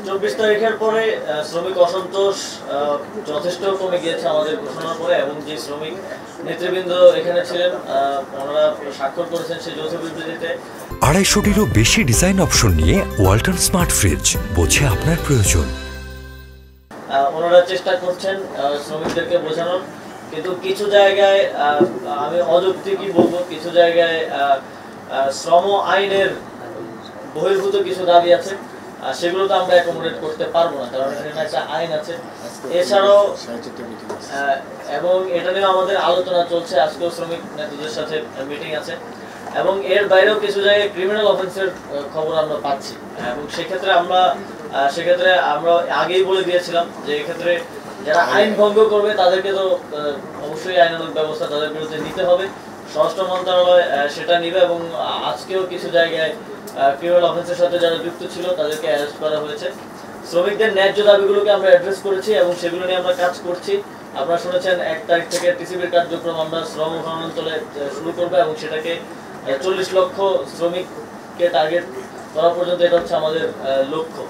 চব্বিশ তারিখের পরে শ্রমিক অসন্তোষ যথেষ্ট কমে গিয়েছে আমাদের ঘোষণার পরে, এবং যে শ্রমিক নেতৃবৃন্দ এখানে ছিলেন ওনারা স্বাক্ষর করেছেন সেই যৌথ বিবৃতিতে। 250-টিরও বেশি ডিজাইন অপশন নিয়ে ওয়ালটন স্মার্ট ফ্রিজ, বোঝে আপনার প্রয়োজন। ওনারা চেষ্টা করছেন শ্রমিকদেরকে বোঝানোর, কিন্তু কিছু জায়গায় আমি অযৌক্তিকই বলবো, কিছু জায়গায় শ্রম আইনের বহির্ভূত কিছু দাবি আছে, সেগুলো তো আমরা অ্যাকোমোডেট করতে পারবো না, কারণ এখানে একটা আইন আছে। এছাড়াও এবং এটা নিয়েও আমাদের আলোচনা চলছে, আজকেও শ্রমিক নেতাদের সাথে মিটিং আছে, এবং এর বাইরেও কিছু জায়গায় ক্রিমিনাল অফেন্সের খবর আমরা পাচ্ছি, এবং সেক্ষেত্রে আমরা আগেই বলে দিয়েছিলাম যে এক্ষেত্রে যারা আইন ভঙ্গ করবে তাদেরকে তো অবশ্যই আইনানুগ ব্যবস্থা তাদের বিরুদ্ধে নিতে হবে। স্বরাষ্ট্র মন্ত্রণালয় সেটা নিবে, এবং আজকেও কিছু জায়গায় ক্রিমিনাল অফেন্সের সাথে যারা যুক্ত ছিল তাদেরকে অ্যারেস্ট করা হয়েছে। শ্রমিকদের ন্যায্য দাবিগুলোকে আমরা অ্যাড্রেস করেছি এবং সেগুলো নিয়ে আমরা কাজ করছি। আপনারা শুনেছেন 1 তারিখ থেকে টিসিবির কার্যক্রম আমরা শ্রম অঞ্চলে শুরু করবো, এবং সেটাকে 40 লক্ষ শ্রমিককে টার্গেট করা পর্যন্ত এটা হচ্ছে আমাদের লক্ষ্য।